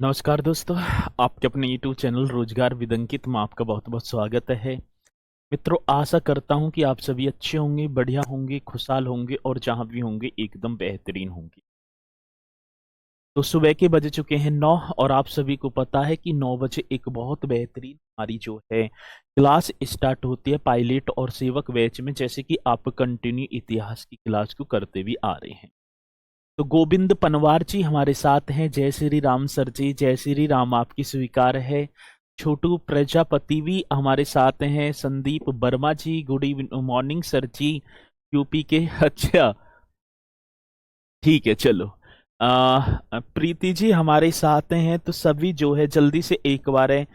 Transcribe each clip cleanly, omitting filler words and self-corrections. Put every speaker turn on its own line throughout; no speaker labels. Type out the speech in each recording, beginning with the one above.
नमस्कार दोस्तों। आपके अपने यूट्यूब चैनल रोजगार विद अंकित में आपका बहुत बहुत स्वागत है। मित्रों, आशा करता हूं कि आप सभी अच्छे होंगे, बढ़िया होंगे, खुशहाल होंगे और जहां भी होंगे एकदम बेहतरीन होंगे। तो सुबह के बज चुके हैं 9 और आप सभी को पता है कि 9 बजे एक बहुत बेहतरीन हमारी जो है क्लास स्टार्ट होती है पायलट और सेवक बैच में, जैसे कि आप कंटिन्यू इतिहास की क्लास को करते भी आ रहे हैं। तो गोविंद पनवार जी हमारे साथ हैं। जय श्री राम सर जी, जय श्री राम आपकी स्वीकार है। छोटू प्रजापति भी हमारे साथ हैं। संदीप वर्मा जी, गुड इवनिंग मॉर्निंग सर जी, यूपी के। अच्छा, ठीक है, चलो। प्रीति जी हमारे साथ हैं। तो सभी जो है जल्दी से एक बार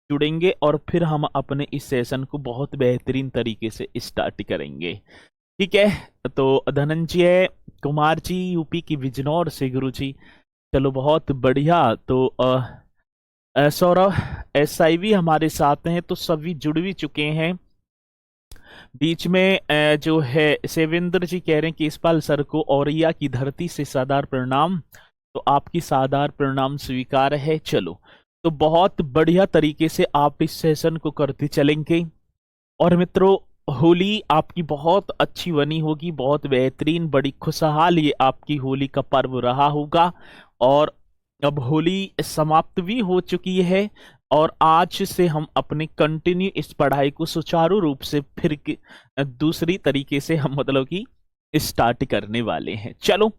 जुड़ेंगे और फिर हम अपने इस सेशन को बहुत बेहतरीन तरीके से स्टार्ट करेंगे। ठीक है। तो धनंजय कुमार जी यूपी की बिजनौर से, गुरु जी। चलो, बहुत बढ़िया। तो सौरभ SIV हमारे साथ हैं। तो सभी जुड़ भी चुके हैं। बीच में जो है सेवेंद्र जी कह रहे हैं कि इस्पाल सर को औरैया की धरती से सादर प्रणाम। तो आपकी सादर प्रणाम स्वीकार है। चलो, तो बहुत बढ़िया तरीके से आप इस सेशन को करते चलेंगे। और मित्रों, होली आपकी बहुत अच्छी बनी होगी, बहुत बेहतरीन, बड़ी खुशहाल ये आपकी होली का पर्व रहा होगा। और अब होली समाप्त भी हो चुकी है और आज से हम अपने कंटिन्यू इस पढ़ाई को सुचारू रूप से फिर दूसरी तरीके से हम मतलब कि स्टार्ट करने वाले हैं। चलो,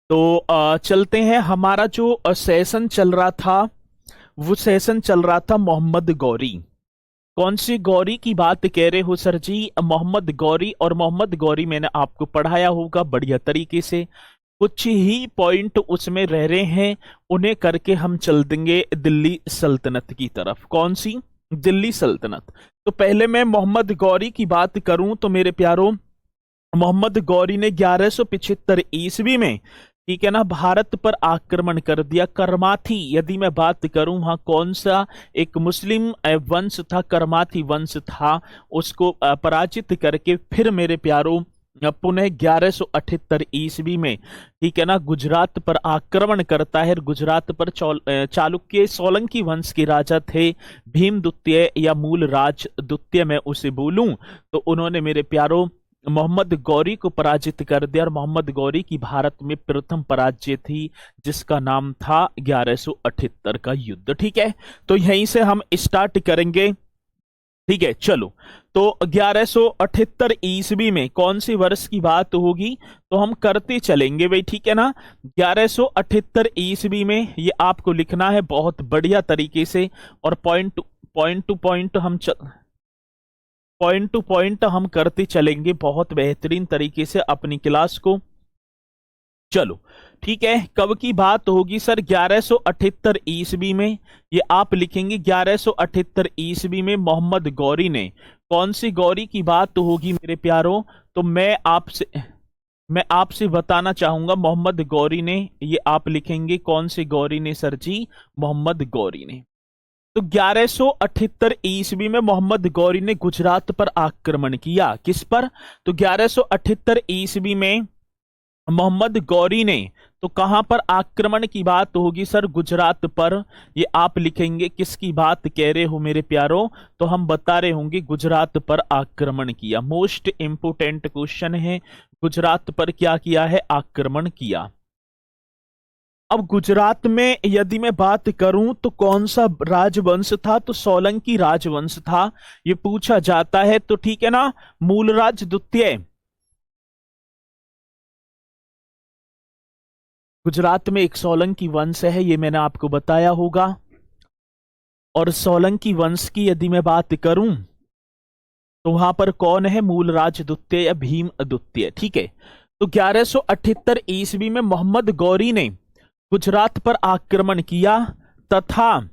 तो चलते हैं। हमारा जो सेशन चल रहा था वो सेशन चल रहा था मोहम्मद गौरी। कौन सी गौरी की बात कह रहे हो सर जी? मोहम्मद गौरी। और मोहम्मद गौरी मैंने आपको पढ़ाया होगा बढ़िया तरीके से। कुछ ही पॉइंट उसमें रह रहे हैं, उन्हें करके हम चल देंगे दिल्ली सल्तनत की तरफ। कौन सी? दिल्ली सल्तनत। तो पहले मैं मोहम्मद गौरी की बात करूं तो मेरे प्यारों, मोहम्मद गौरी ने 1175 ईस्वी में, ठीक है ना, भारत पर आक्रमण कर दिया। करमाथी यदि मैं बात करूं, वहां कौन सा एक मुस्लिम वंश था, करमाथी वंश था, उसको पराजित करके फिर मेरे प्यारों पुनः 1178 ईस्वी में, ठीक है ना, गुजरात पर आक्रमण करता है। गुजरात पर चालुक्य सोलंकी वंश के राजा थे, भीम द्वितीय या मूल राज द्वितीय मैं उसे बोलूं, तो उन्होंने मेरे प्यारों मोहम्मद गौरी को पराजित कर दिया। और मोहम्मद गौरी की भारत में प्रथम पराजय थी, जिसका नाम था 1178 का युद्ध। ठीक है, तो यहीं से हम स्टार्ट करेंगे। ठीक है, चलो। तो 1178 ईस्वी में कौन सी वर्ष की बात होगी, तो हम करते चलेंगे भाई, ठीक है ना। 1178 ईस्वी में ये आपको लिखना है बहुत बढ़िया तरीके से। और पॉइंट टू पॉइंट हम करते चलेंगे बहुत बेहतरीन तरीके से अपनी क्लास को। चलो, ठीक है। कब की बात होगी सर? 1178 ईस्वी में। ये आप लिखेंगे 1178 ईस्वी में मोहम्मद गौरी ने। कौन सी गौरी की बात होगी मेरे प्यारों? तो मैं आपसे बताना चाहूंगा मोहम्मद गौरी ने। ये आप लिखेंगे कौन सी गौरी ने सर जी? मोहम्मद गौरी ने। तो 1178 ईस्वी में मोहम्मद गौरी ने गुजरात पर आक्रमण किया। किस पर? तो 1178 ईस्वी में मोहम्मद गौरी ने तो कहां पर आक्रमण की बात होगी सर? गुजरात पर। ये आप लिखेंगे किसकी बात कह रहे हो मेरे प्यारों? तो हम बता रहे होंगे गुजरात पर आक्रमण किया। मोस्ट इंपोर्टेंट क्वेश्चन है, गुजरात पर क्या किया है? आक्रमण किया। अब गुजरात में यदि मैं बात करूं तो कौन सा राजवंश था? तो सोलंकी राजवंश था, ये पूछा जाता है। तो ठीक है ना, मूलराज द्वितीय। गुजरात में एक सोलंकी वंश है, ये मैंने आपको बताया होगा। और सोलंकी वंश की यदि मैं बात करूं तो वहां पर कौन है? मूलराज द्वितीय या भीम द्वितीय। ठीक है। तो 1178 ईस्वी में मोहम्मद गौरी ने गुजरात पर आक्रमण किया तथा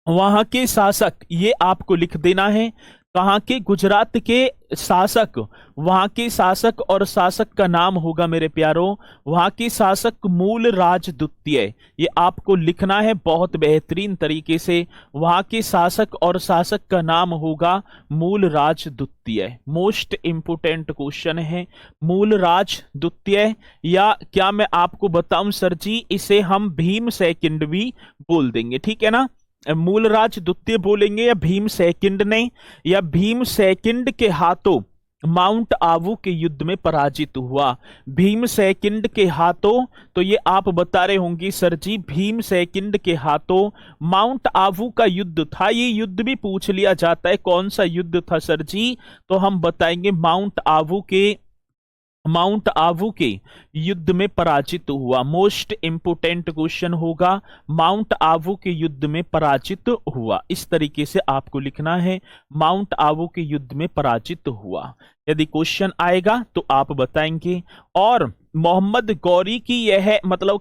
वहां के शासक, ये आपको लिख देना है, कहाँ के? गुजरात के शासक, वहां के शासक, और शासक का नाम होगा मेरे प्यारों, वहां के शासक मूलराज द्वितीय। ये आपको लिखना है बहुत बेहतरीन तरीके से। वहां के शासक और शासक का नाम होगा मूलराज द्वितीय। मोस्ट इंपोर्टेंट क्वेश्चन है, मूलराज द्वितीय। या क्या मैं आपको बताऊं सर जी, इसे हम भीम सेकंड भी बोल देंगे, ठीक है ना। मूलराज द्वितीय बोलेंगे या भीम सेकंड ने, या भीम सेकंड के हाथों माउंट आबू के युद्ध में पराजित हुआ। भीम सेकंड के हाथों, तो ये आप बता रहे होंगे सर जी, भीम सेकंड के हाथों माउंट आबू का युद्ध था। ये युद्ध भी पूछ लिया जाता है, कौन सा युद्ध था सर जी, तो हम बताएंगे माउंट आबू के युद्ध में पराजित हुआ। मोस्ट इंपोर्टेंट क्वेश्चन होगा, माउंट आबू के युद्ध में पराजित हुआ। इस तरीके से आपको लिखना है, माउंट आबू के युद्ध में पराजित हुआ। यदि क्वेश्चन आएगा तो आप बताएंगे। और मोहम्मद गौरी की यह मतलब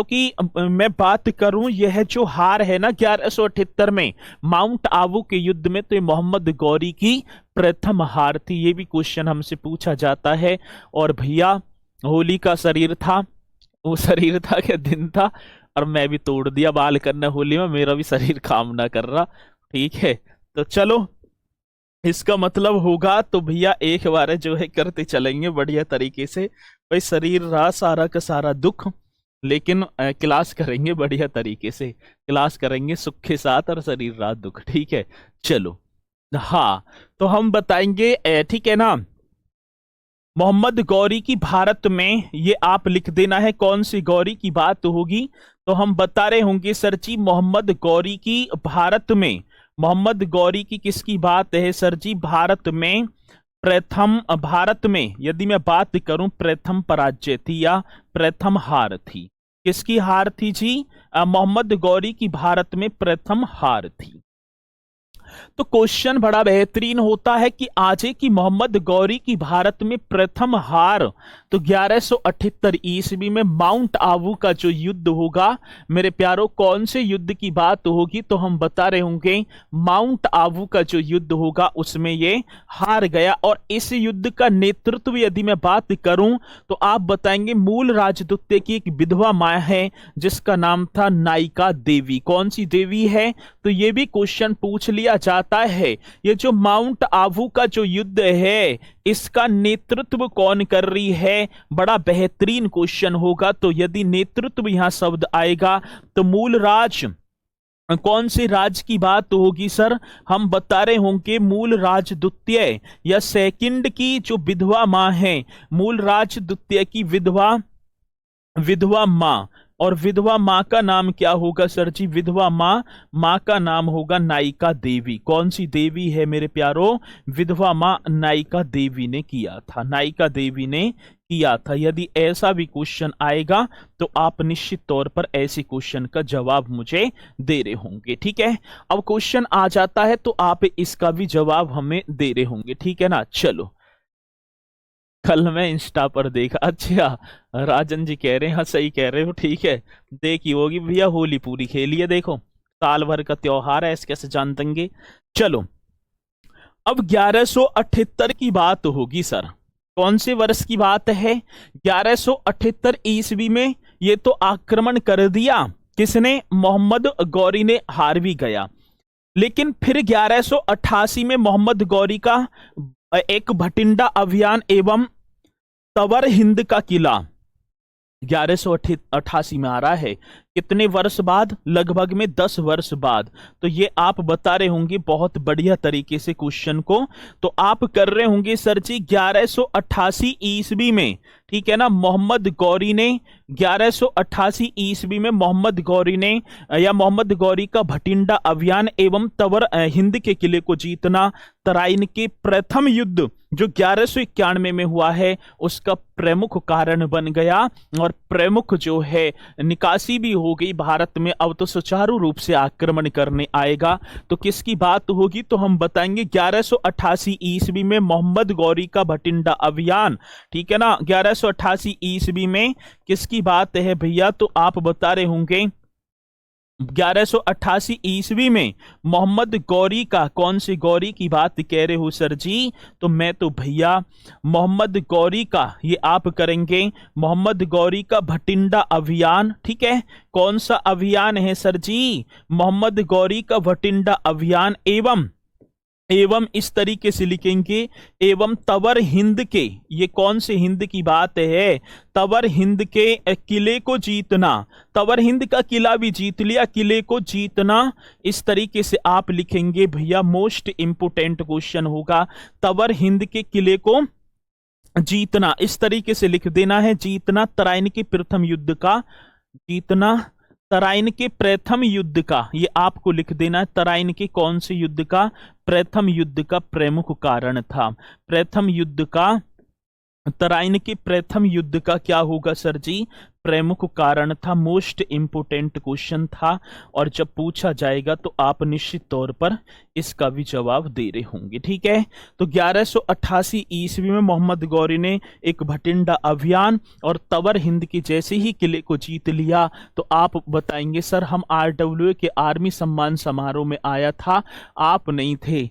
कि मैं बात करूं, यह जो हार है ना 1178 में माउंट आबू के युद्ध में, तो ये मोहम्मद गौरी की प्रथम हार थी। ये भी क्वेश्चन हमसे पूछा जाता है। और भैया होली का शरीर था, वो शरीर था क्या दिन था, और मैं भी तोड़ दिया बाल करना होली में, मेरा भी शरीर काम ना कर रहा, ठीक है। तो चलो, इसका मतलब होगा तो भैया एक बार जो है करते चलेंगे बढ़िया तरीके से। भाई शरीर रहा सारा का सारा दुख, लेकिन क्लास करेंगे बढ़िया तरीके से, क्लास करेंगे सुख के साथ, और शरीर रहा दुख, ठीक है। चलो, हाँ, तो हम बताएंगे, ठीक है ना। मोहम्मद गौरी की भारत में, ये आप लिख देना है कौन सी गौरी की बात होगी, तो हम बता रहे होंगे सर जी मोहम्मद गौरी की भारत में, मोहम्मद गौरी की किसकी बात है सर जी, भारत में प्रथम, भारत में यदि मैं बात करूं प्रथम पराजय थी या प्रथम हार थी। किसकी हार थी जी? मोहम्मद गौरी की भारत में प्रथम हार थी। तो क्वेश्चन बड़ा बेहतरीन होता है कि आजे की मोहम्मद गौरी की भारत में प्रथम हार, तो 1178 ईस्वी में माउंट आबू का जो युद्ध होगा मेरे प्यारों, कौन से युद्ध की बात होगी, तो हम बता रहे होंगे माउंट आबू का जो युद्ध होगा उसमें ये हार गया। और इस युद्ध का नेतृत्व यदि मैं बात करूं तो आप बताएंगे मूल राजदूत की एक विधवा मां है जिसका नाम था नायिका देवी। कौन सी देवी है? तो ये भी क्वेश्चन पूछ लिया जाता है। ये जो माउंट आबू का जो युद्ध है इसका नेतृत्व कौन कर रही है? बड़ा बेहतरीन क्वेश्चन होगा। तो यदि नेतृत्व यहां शब्द आएगा तो मूल राज, कौन से राज की बात होगी सर? हम बता रहे होंगे मूल राज द्वितीय या सेकंड की जो विधवा मां है, मूल राज द्वितीय की विधवा मां। और विधवा मां का नाम क्या होगा सर जी? विधवा मां का नाम होगा नायिका देवी। कौन सी देवी है मेरे प्यारों? विधवा मां नायिका देवी ने किया था, नायिका देवी ने किया था। यदि ऐसा भी क्वेश्चन आएगा तो आप निश्चित तौर पर ऐसे क्वेश्चन का जवाब मुझे दे रहे होंगे, ठीक है। अब क्वेश्चन आ जाता है तो आप इसका भी जवाब हमें दे रहे होंगे, ठीक है ना। चलो, कल मैं इंस्टा पर देखा, अच्छा राजन जी कह रहे हैं, हाँ सही कह रहे हो, ठीक है। देखी होगी भैया, होली पूरी खेली है, देखो साल भर का त्योहार है, ऐसे कैसे जान देंगे। चलो, अब 1178 की बात होगी सर। कौन से वर्ष की बात है? 1178 ईस्वी में ये तो आक्रमण कर दिया किसने? मोहम्मद गौरी ने, हार भी गया। लेकिन फिर 1188 में मोहम्मद गौरी का एक भटिंडा अभियान एवं तवर हिंद का किला 1188 में आ रहा है। कितने वर्ष बाद? लगभग में 10 वर्ष बाद। तो ये आप बता रहे होंगे बहुत बढ़िया तरीके से क्वेश्चन को। तो आप कर रहे होंगे सर जी 1188 ईस्वी में, ठीक है ना, मोहम्मद गौरी ने 1188 ईस्वी में मोहम्मद गौरी ने या मोहम्मद गौरी का भटिंडा अभियान एवं तवर हिंद के किले को जीतना तराइन के प्रथम युद्ध जो 1191 में हुआ है उसका प्रमुख कारण बन गया। और प्रमुख जो है निकासी भी हो गई भारत में, अब तो सुचारू रूप से आक्रमण करने आएगा। तो किसकी बात होगी? तो हम बताएंगे 1188 ईस्वी में मोहम्मद गौरी का भटिंडा अभियान, ठीक है ना। 1188 ईस्वी में किसकी बात है भैया? तो आप बता रहे होंगे 1188 ईस्वी में मोहम्मद गौरी का, कौन सी गौरी की बात कह रहे हो सर जी? तो मैं तो भैया मोहम्मद गौरी का, ये आप करेंगे मोहम्मद गौरी का भटिंडा अभियान। ठीक है, कौन सा अभियान है सर जी? मोहम्मद गौरी का भटिंडा अभियान। एवं इस तरीके से लिखेंगे, एवं तवर हिंद के, ये कौन से हिंद की बात है? तवर हिंद के किले को जीतना। तवर हिंद का किला भी जीत लिया, किले को जीतना। इस तरीके से आप लिखेंगे भैया, मोस्ट इंपोर्टेंट क्वेश्चन होगा, तवर हिंद के किले को जीतना। इस तरीके से लिख देना है, जीतना तराइन के प्रथम युद्ध का, जीतना तराइन के प्रथम युद्ध का, ये आपको लिख देना है। तराइन के कौन से युद्ध का? प्रथम युद्ध का प्रमुख कारण था। प्रथम युद्ध का, तराइन के प्रथम युद्ध का क्या होगा सर जी? प्रमुख कारण था। मोस्ट इंपोर्टेंट क्वेश्चन था, और जब पूछा जाएगा तो आप निश्चित तौर पर इसका भी जवाब दे रहे होंगे। ठीक है, तो 1188 ईस्वी में मोहम्मद गौरी ने एक भटिंडा अभियान और तवर हिंद के जैसे ही किले को जीत लिया। तो आप बताएंगे सर हम RWA के आर्मी सम्मान समारोह में आया था, आप नहीं थे।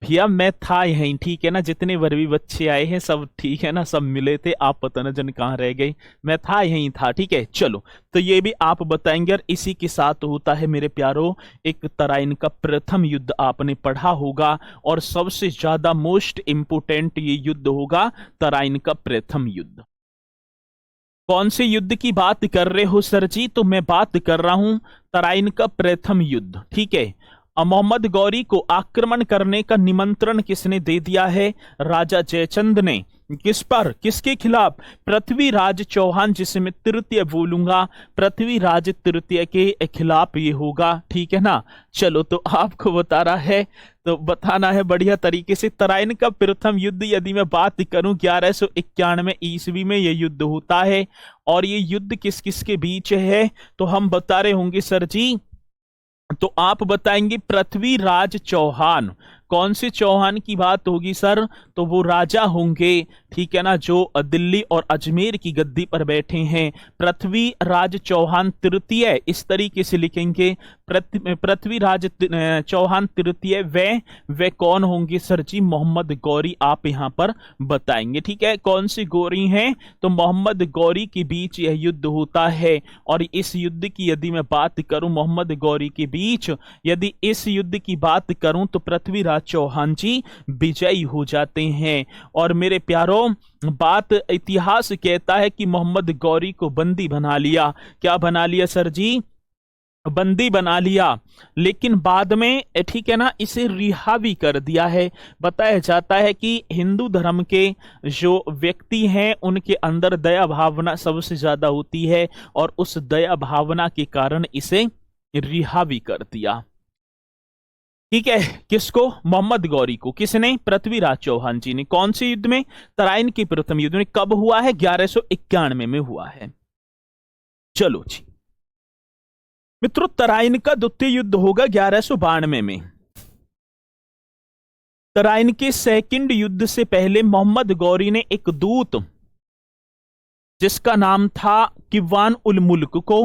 भैया मैं था यहीं, ठीक है ना, जितने वर भी बच्चे आए हैं सब ठीक है ना, सब मिले थे, आप पता न जन कहाँ रह गए, मैं था यहीं था। ठीक है, चलो, तो ये भी आप बताएंगे। और इसी के साथ होता है मेरे प्यारो, एक तराइन का प्रथम युद्ध आपने पढ़ा होगा, और सबसे ज्यादा मोस्ट इंपोर्टेंट ये युद्ध होगा, तराइन का प्रथम युद्ध। कौन से युद्ध की बात कर रहे हो सर जी? तो मैं बात कर रहा हूं तराइन का प्रथम युद्ध। ठीक है, मोहम्मद गौरी को आक्रमण करने का निमंत्रण किसने दे दिया है? राजा जयचंद ने। किस पर, किसके खिलाफ? पृथ्वीराज चौहान, जिसे मैं तृतीय बोलूंगा, पृथ्वीराज तृतीय के खिलाफ ये होगा। ठीक है ना, चलो, तो आपको बता रहा है तो बताना है बढ़िया तरीके से। तराइन का प्रथम युद्ध यदि मैं बात करूं, 1191 ईस्वी में यह युद्ध होता है। और ये युद्ध किस किस के बीच है? तो हम बता रहे होंगे सर जी, तो आप बताएंगे पृथ्वीराज चौहान। कौन से चौहान की बात होगी सर? तो वो राजा होंगे, ठीक है ना, जो दिल्ली और अजमेर की गद्दी पर बैठे हैं, पृथ्वीराज चौहान तृतीय। इस तरीके से लिखेंगे, पृथ्वीराज चौहान तृतीय। वे कौन होंगे सर जी? मोहम्मद गौरी आप यहां पर बताएंगे। ठीक है, कौन सी गौरी हैं? तो मोहम्मद गौरी के बीच यह युद्ध होता है। और इस युद्ध की यदि मैं बात करूं, मोहम्मद गौरी के बीच यदि इस युद्ध की बात करूं, तो पृथ्वीराज चौहान जी विजयी हो जाते हैं। और मेरे प्यारों, बात इतिहास कहता है कि मोहम्मद गौरी को बंदी बना लिया। क्या बना लिया सर जी? बंदी बना लिया, लेकिन बाद में, ठीक है ना, इसे रिहा भी कर दिया है। बताया जाता है कि हिंदू धर्म के जो व्यक्ति हैं उनके अंदर दया भावना सबसे ज्यादा होती है, और उस दया भावना के कारण इसे रिहा भी कर दिया। ठीक है, किसको? मोहम्मद गौरी को। किसने? पृथ्वीराज चौहान जी ने। कौन से युद्ध में? तराइन के प्रथम युद्ध में। कब हुआ है? 1191 में हुआ है। चलो जी मित्रों, तराइन का द्वितीय युद्ध होगा 1192 में। तराइन के सेकंड युद्ध से पहले मोहम्मद गौरी ने एक दूत, जिसका नाम था किवान उल मुल्क, को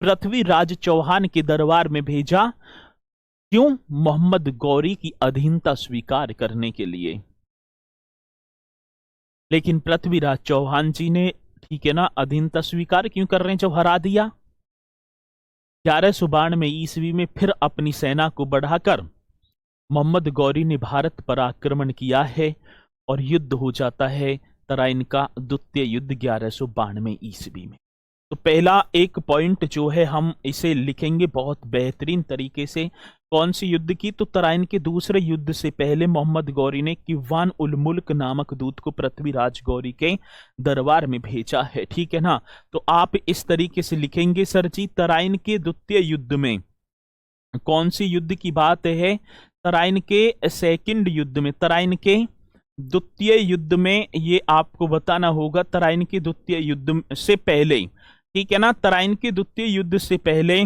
पृथ्वीराज चौहान के दरबार में भेजा। क्यों? मोहम्मद गौरी की अधीनता स्वीकार करने के लिए। लेकिन पृथ्वीराज चौहान जी ने, ठीक है ना, अधीनता स्वीकार क्यों कर रहे हैं जब हरा दिया? 1192 ईस्वी में फिर अपनी सेना को बढ़ाकर मोहम्मद गौरी ने भारत पर आक्रमण किया है, और युद्ध हो जाता है तराइन का द्वितीय युद्ध 1192 ईस्वी में। तो पहला एक पॉइंट जो है हम इसे लिखेंगे बहुत बेहतरीन तरीके से। कौन सी युद्ध की? तो तराइन के दूसरे युद्ध से पहले मोहम्मद गौरी ने किवान उल मुल्क नामक दूत को पृथ्वीराज गौरी के दरबार में भेजा है। ठीक है ना, तो आप इस तरीके से लिखेंगे सर जी, तराइन के द्वितीय युद्ध में। कौन सी युद्ध की बात है? तराइन के सेकंड युद्ध में। तराइन के द्वितीय युद्ध में ये आपको बताना होगा। तराइन के द्वितीय युद्ध से पहले, ठीक है ना, तराइन के द्वितीय युद्ध से पहले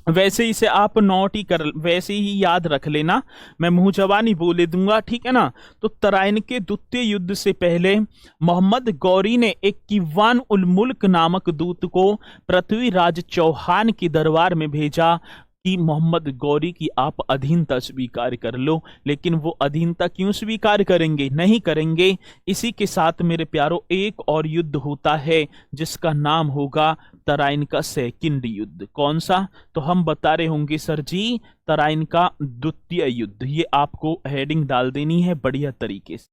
वैसे इसे आप नोट ही कर, वैसे ही याद रख लेना, मैं मुंह जबानी बोले दूंगा, ठीक है ना। तो तराइन के द्वितीय युद्ध से पहले मोहम्मद गौरी ने एक किवान उल मुल्क नामक दूत को पृथ्वीराज चौहान के दरबार में भेजा कि मोहम्मद गौरी की आप अधीनता स्वीकार कर लो। लेकिन वो अधीनता क्यों स्वीकार करेंगे? नहीं करेंगे। इसी के साथ मेरे प्यारो एक और युद्ध होता है जिसका नाम होगा तराइन का सेकंड युद्ध। कौन सा? तो हम बता रहे होंगे सर जी, तराइन का द्वितीय युद्ध। ये आपको हेडिंग डाल देनी है बढ़िया तरीके से।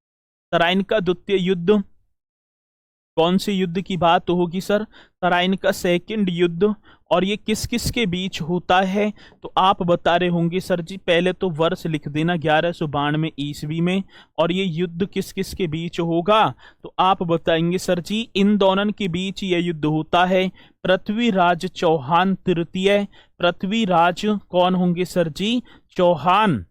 तराइन का द्वितीय युद्ध, कौन से युद्ध की बात होगी सर? तराइन का सेकंड युद्ध। और ये किस किस के बीच होता है? तो आप बता रहे होंगे सर जी, पहले तो वर्ष लिख देना 1192 ईस्वी में। और ये युद्ध किस किस के बीच होगा? तो आप बताएंगे सर जी, इन दोनों के बीच ये युद्ध होता है पृथ्वीराज चौहान तृतीय। पृथ्वीराज कौन होंगे सर जी? चौहान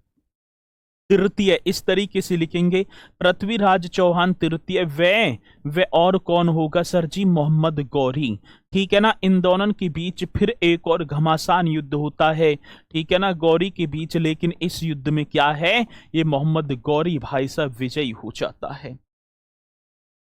तृतीय, इस तरीके से लिखेंगे, पृथ्वीराज चौहान तृतीय। वे और कौन होगा सर जी? मोहम्मद गौरी। ठीक है ना। इन दोनों के बीच फिर एक और घमासान युद्ध होता है, ठीक है ना, गौरी के बीच। लेकिन इस युद्ध में क्या है? ये मोहम्मद गौरी भाई साहब विजयी हो जाता है।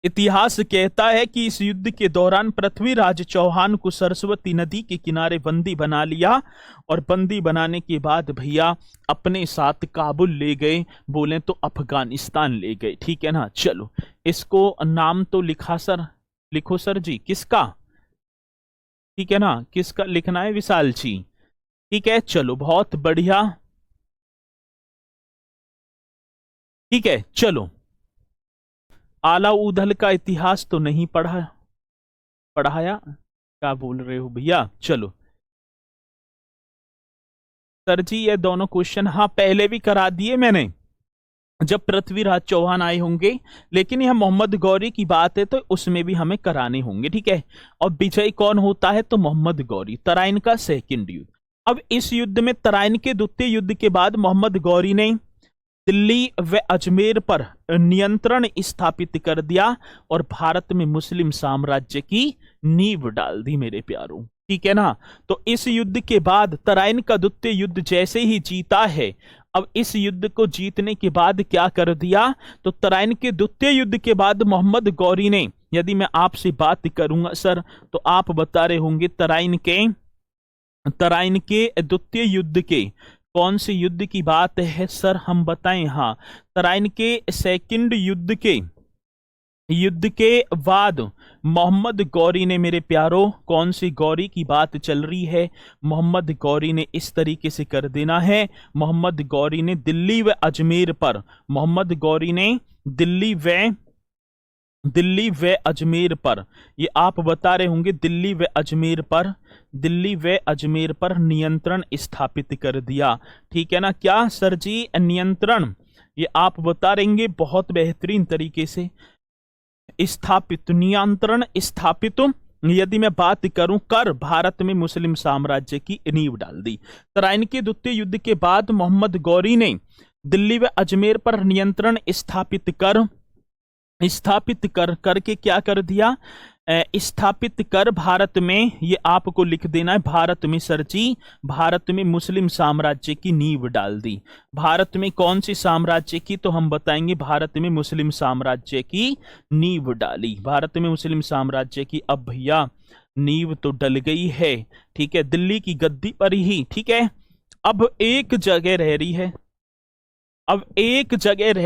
इतिहास कहता है कि इस युद्ध के दौरान पृथ्वीराज चौहान को सरस्वती नदी के किनारे बंदी बना लिया। और बंदी बनाने के बाद भैया अपने साथ काबुल ले गए, बोले तो अफगानिस्तान ले गए। ठीक है ना। चलो, इसको नाम तो लिखा सर, लिखो सर जी, किसका? ठीक है ना, किसका लिखना है? विशाल जी। ठीक है, चलो बहुत बढ़िया। ठीक है, चलो, आलाउदल का इतिहास तो नहीं पढ़ाया, क्या बोल रहे हो भैया? चलो सर जी, ये दोनों क्वेश्चन हाँ पहले भी करा दिए मैंने, जब पृथ्वीराज चौहान आए होंगे। लेकिन यह मोहम्मद गौरी की बात है तो उसमें भी हमें कराने होंगे। ठीक है। और विजय कौन होता है? तो मोहम्मद गौरी। तराइन का सेकंड युद्ध। अब इस युद्ध में, तराइन के द्वितीय युद्ध के बाद मोहम्मद गौरी ने दिल्ली व अजमेर पर नियंत्रण स्थापित कर दिया और भारत में मुस्लिम साम्राज्य की नींव डाल दी मेरे प्यारों। ठीक है ना। तो इस युद्ध के बाद तराइन का द्वितीय युद्ध जैसे ही जीता है, अब इस युद्ध को जीतने के बाद क्या कर दिया? तो तराइन के द्वितीय युद्ध के बाद मोहम्मद गौरी ने, यदि मैं आपसे बात करूंगा सर, तो आप बता रहे होंगे तराइन के द्वितीय युद्ध के कौन से युद्ध की बात है सर? हम बताएं। हाँ, तराइन के सेकंड युद्ध के बाद मोहम्मद गौरी ने मेरे प्यारो, कौन सी गौरी की बात चल रही है? मोहम्मद गौरी ने इस तरीके से कर देना है, मोहम्मद गौरी ने दिल्ली व अजमेर पर, मोहम्मद गौरी ने दिल्ली व अजमेर पर, ये आप बता रहे होंगे, दिल्ली व अजमेर पर नियंत्रण स्थापित कर दिया। ठीक है ना। क्या सर जी? नियंत्रण, ये आप बता रहेंगे बहुत बेहतरीन तरीके से। नियंत्रण स्थापित, यदि मैं बात करूं, कर भारत में मुस्लिम साम्राज्य की नींव डाल दी। तराइन के द्वितीय युद्ध के बाद मोहम्मद गौरी ने दिल्ली व अजमेर पर नियंत्रण स्थापित करके क्या कर दिया? स्थापित कर भारत में, ये आपको लिख देना है, भारत में सर जी, भारत में मुस्लिम साम्राज्य की नींव डाल दी। भारत में कौन सी साम्राज्य की? तो हम बताएंगे भारत में मुस्लिम साम्राज्य की नींव डाली। भारत में मुस्लिम साम्राज्य की अब भैया नींव तो डल गई है। ठीक है, दिल्ली की गद्दी पर ही। ठीक है। अब एक जगह रह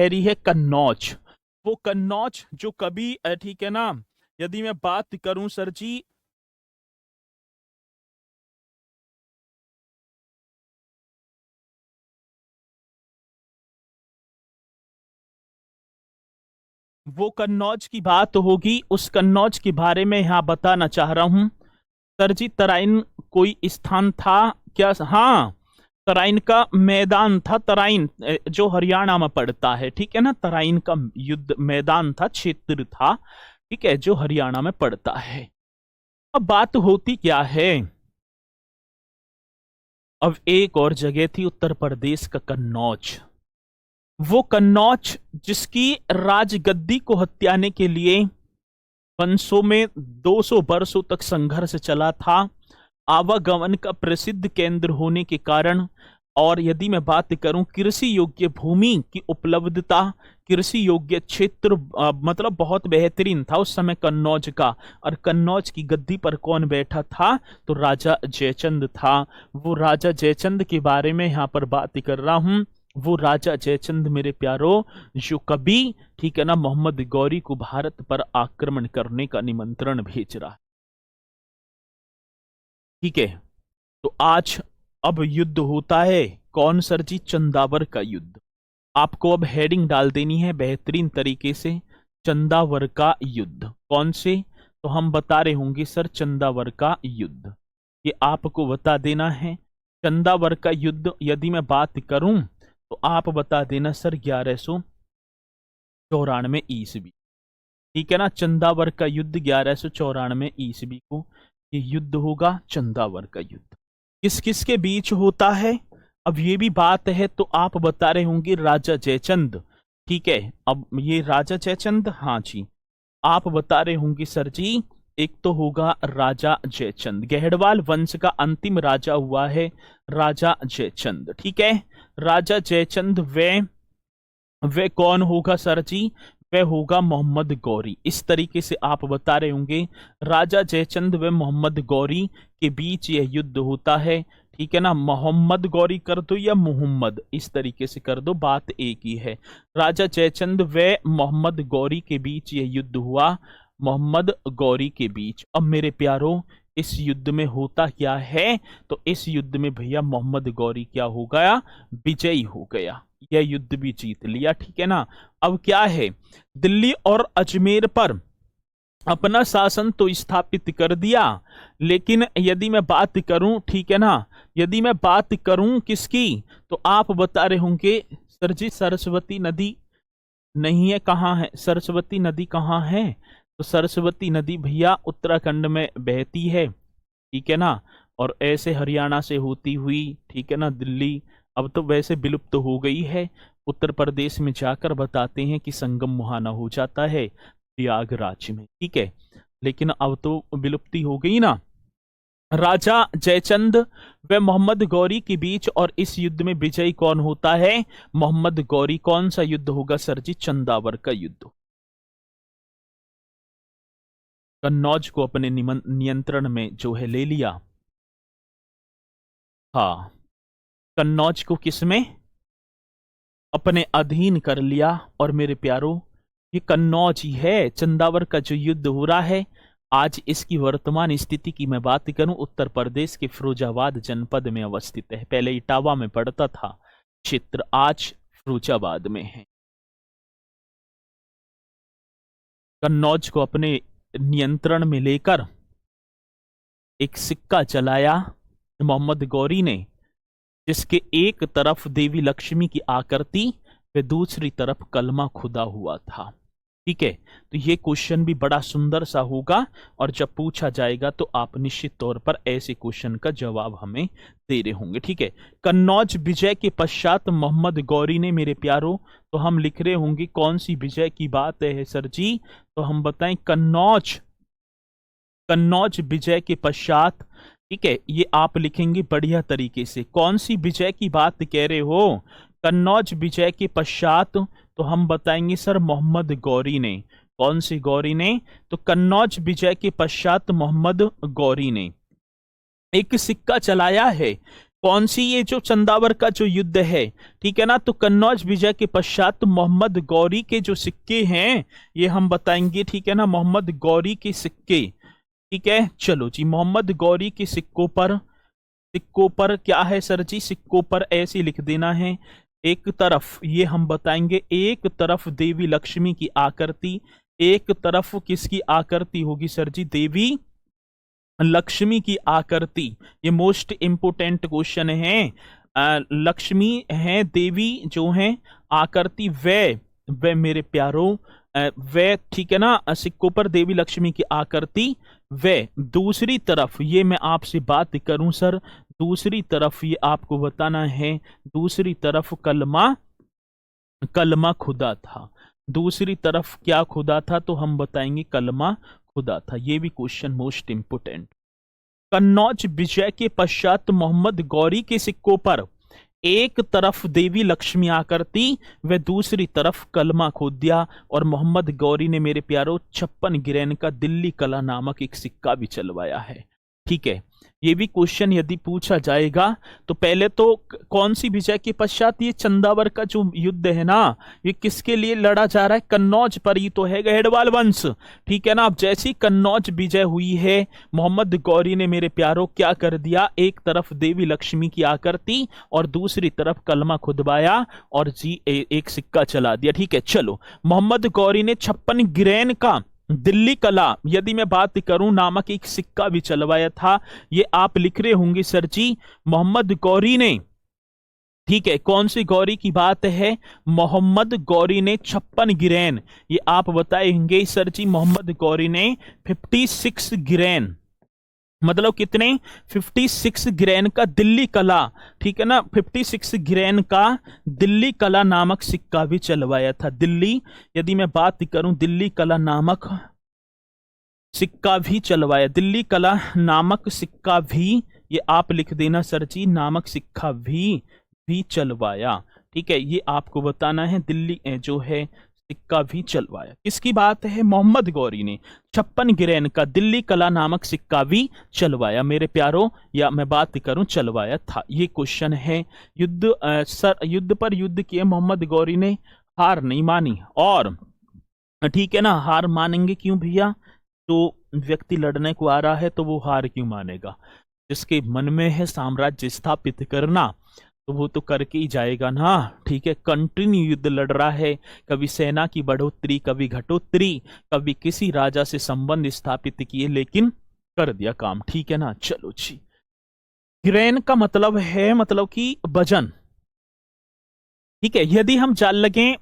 रही है कन्नौज। वो कन्नौज जो कभी, ठीक है ना, यदि मैं बात करूं सर जी, वो कन्नौज की बात होगी, उस कन्नौज के बारे में यहां बताना चाह रहा हूं सर जी। तराइन कोई स्थान था क्या? हाँ, तराइन का मैदान था। तराइन जो हरियाणा में पड़ता है, ठीक है ना, तराइन का युद्ध मैदान था, क्षेत्र था, ठीक है, जो हरियाणा में पड़ता है। अब बात होती क्या है? अब एक और जगह थी उत्तर प्रदेश का कन्नौज। वो कन्नौज जिसकी राजगद्दी को हत्याने के लिए वंशों में 200 वर्षों तक संघर्ष चला था। आवागमन का प्रसिद्ध केंद्र होने के कारण, और यदि मैं बात करूं कृषि योग्य भूमि की उपलब्धता, कृषि योग्य क्षेत्र मतलब बहुत बेहतरीन था उस समय कन्नौज का। और कन्नौज की गद्दी पर कौन बैठा था? तो राजा जयचंद था। वो राजा जयचंद के बारे में यहाँ पर बात कर रहा हूं। वो राजा जयचंद मेरे प्यारो, जो कभी, ठीक है ना, मोहम्मद गौरी को भारत पर आक्रमण करने का निमंत्रण भेज रहा है। ठीक है, तो आज अब युद्ध होता है कौन सर जी? चंदावर का युद्ध। आपको अब हेडिंग डाल देनी है बेहतरीन तरीके से, चंदावर का युद्ध। कौन से? तो हम बता रहे होंगे सर चंदावर का युद्ध, ये आपको बता देना है। चंदावर का युद्ध यदि मैं बात करूं तो आप बता देना सर 1194 ईस्वी। ठीक है ना, चंदावर का युद्ध 1194 ईस्वी को ये युद्ध होगा, चंदावर का युद्ध। किस किस के बीच होता है? अब ये भी बात है, तो आप बता रहे होंगे राजा जयचंद। ठीक है, अब ये राजा जयचंद, हाँ जी, आप बता रहे होंगे सर जी एक तो होगा राजा जयचंद, गहड़वाल वंश का अंतिम राजा हुआ है राजा जयचंद। ठीक है, राजा जयचंद वे कौन होगा सर जी? वह होगा मोहम्मद गौरी। इस तरीके से आप बता रहे होंगे राजा जयचंद व मोहम्मद गौरी के बीच यह युद्ध होता है। ठीक है ना, मोहम्मद गौरी कर दो या मोहम्मद, इस तरीके से कर दो, बात एक ही है। राजा जयचंद व मोहम्मद गौरी के बीच यह युद्ध हुआ, मोहम्मद गौरी के बीच। अब मेरे प्यारो इस युद्ध में होता क्या है? तो इस युद्ध में भैया मोहम्मद गौरी क्या हो गया? विजयी हो गया, यह युद्ध भी जीत लिया। ठीक है ना, अब क्या है, दिल्ली और अजमेर पर अपना शासन तो स्थापित कर दिया, लेकिन यदि मैं बात करूं, ठीक है ना, यदि मैं बात करूं किसकी, तो आप बता रहे होंगे सर जी सरस्वती नदी नहीं है, कहाँ है सरस्वती नदी? कहाँ है? तो सरस्वती नदी भैया उत्तराखंड में बहती है। ठीक है ना, और ऐसे हरियाणा से होती हुई, ठीक है ना, दिल्ली अब तो वैसे विलुप्त तो हो गई है, उत्तर प्रदेश में जाकर बताते हैं कि संगम मुहाना हो जाता है प्रयागराज में। ठीक है, लेकिन अब तो विलुप्ति हो गई ना। राजा जयचंद व मोहम्मद गौरी के बीच, और इस युद्ध में विजयी कौन होता है? मोहम्मद गौरी। कौन सा युद्ध होगा सर जी? चंदावर का युद्ध। कन्नौज को अपने नियंत्रण में जो है ले लिया। हाँ, कन्नौज को किसमें? अपने अधीन कर लिया। और मेरे प्यारो ये कन्नौज ही है, चंदावर का जो युद्ध हो रहा है आज, इसकी वर्तमान स्थिति की मैं बात करूं, उत्तर प्रदेश के फिरोजाबाद जनपद में अवस्थित है। पहले इटावा में पड़ता था क्षेत्र, आज फिरोजाबाद में है। कन्नौज को अपने नियंत्रण में लेकर एक सिक्का चलाया मोहम्मद गौरी ने, जिसके एक तरफ देवी लक्ष्मी की आकृति व दूसरी तरफ कलमा खुदा हुआ था। ठीक है, तो ये क्वेश्चन भी बड़ा सुंदर सा होगा, और जब पूछा जाएगा तो आप निश्चित तौर पर ऐसे क्वेश्चन का जवाब हमें दे रहे होंगे। ठीक है, कन्नौज विजय के पश्चात मोहम्मद गौरी ने, मेरे प्यारो, तो हम लिख रहे होंगे कौन सी विजय की बात है सर जी? तो हम बताएं कन्नौज विजय के पश्चात। ठीक है, ये आप लिखेंगे बढ़िया तरीके से, कौन सी विजय की बात कह रहे हो? कन्नौज विजय के पश्चात, तो हम बताएंगे सर मोहम्मद गौरी ने। कौन सी गौरी ने? तो कन्नौज विजय के पश्चात मोहम्मद गौरी ने एक सिक्का चलाया है। कौन सी? ये जो चंदावर का जो युद्ध है, ठीक है ना, तो कन्नौज विजय के पश्चात मोहम्मद गौरी के जो सिक्के हैं ये हम बताएंगे। ठीक है ना, मोहम्मद गौरी के सिक्के। ठीक है, चलो जी, मोहम्मद गौरी के सिक्कों पर क्या है सर जी? सिक्कों पर ऐसे लिख देना है, एक तरफ ये हम बताएंगे, एक तरफ देवी लक्ष्मी की आकृति, एक तरफ किसकी आकृति होगी सर जी? देवी लक्ष्मी की आकृति। ये मोस्ट इंपोर्टेंट क्वेश्चन है। लक्ष्मी है, देवी जो है आकृति, वे मेरे प्यारो वे, ठीक है ना, सिक्कों पर देवी लक्ष्मी की आकृति, वे दूसरी तरफ, ये मैं आपसे बात करूं सर, दूसरी तरफ ये आपको बताना है, दूसरी तरफ कलमा खुदा था। दूसरी तरफ क्या खुदा था? तो हम बताएंगे कलमा खुदा था। ये भी क्वेश्चन मोस्ट इंपोर्टेंट। कन्नौज विजय के पश्चात मोहम्मद गौरी के सिक्कों पर एक तरफ देवी लक्ष्मी आकृति व दूसरी तरफ कलमा खोद दिया और मोहम्मद गौरी ने मेरे प्यारों 56 गिरैन का दिल्ली कला नामक एक सिक्का भी चलवाया है। ठीक है, ये भी क्वेश्चन यदि पूछा जाएगा तो पहले तो कौन सी विजय के पश्चात, ये चंदावर का जो युद्ध है ना, ये किसके लिए लड़ा जा रहा है? कन्नौज पर। ही तो है गढ़वाल वंश। ठीक है ना। अब जैसी कन्नौज विजय हुई है, मोहम्मद गौरी ने मेरे प्यारों क्या कर दिया, एक तरफ देवी लक्ष्मी की आकृति और दूसरी तरफ कलमा खुदवाया और एक सिक्का चला दिया। ठीक है, चलो। मोहम्मद गौरी ने 56 गिरैन का दिल्ली कला यदि मैं बात करूं नामक एक सिक्का भी चलवाया था। ये आप लिख रहे होंगे सर जी मोहम्मद गौरी ने। ठीक है, कौन सी गौरी की बात है? मोहम्मद गौरी ने 56 गिरैन, ये आप बताएंगे सर जी। मोहम्मद गौरी ने 56 गिरैन, मतलब कितने? 56 गिरैन का दिल्ली कला। ठीक है ना, 56 गिरैन का दिल्ली कला नामक सिक्का भी चलवाया था। दिल्ली, यदि मैं बात करूं दिल्ली कला नामक सिक्का भी चलवाया। दिल्ली कला नामक सिक्का भी, ये आप लिख देना सर जी, नामक सिक्का भी चलवाया। ठीक है, ये आपको बताना है। दिल्ली जो है सिक्का भी चलवाया। किसकी बात है? मोहम्मद गौरी ने 56 गिरैन का दिल्ली कला नामक सिक्का भी चलवाया मेरे प्यारों, या मैं बात करूं चलवाया था। ये क्वेश्चन है। युद्ध पर युद्ध किए मोहम्मद गौरी ने, हार नहीं मानी। और ठीक है ना, हार मानेंगे क्यों भैया? तो व्यक्ति लड़ने को आ रहा है तो वो हार क्यों मानेगा? जिसके मन में है साम्राज्य स्थापित करना तो वो तो करके ही जाएगा ना। ठीक है, कंटिन्यू युद्ध लड़ रहा है, कभी सेना की बढ़ोतरी, कभी घटोतरी, कभी किसी राजा से संबंध स्थापित किए, लेकिन कर दिया काम। ठीक है ना, चलो जी। गिरैन का मतलब है, मतलब कि वजन। ठीक है, यदि हम जान लगे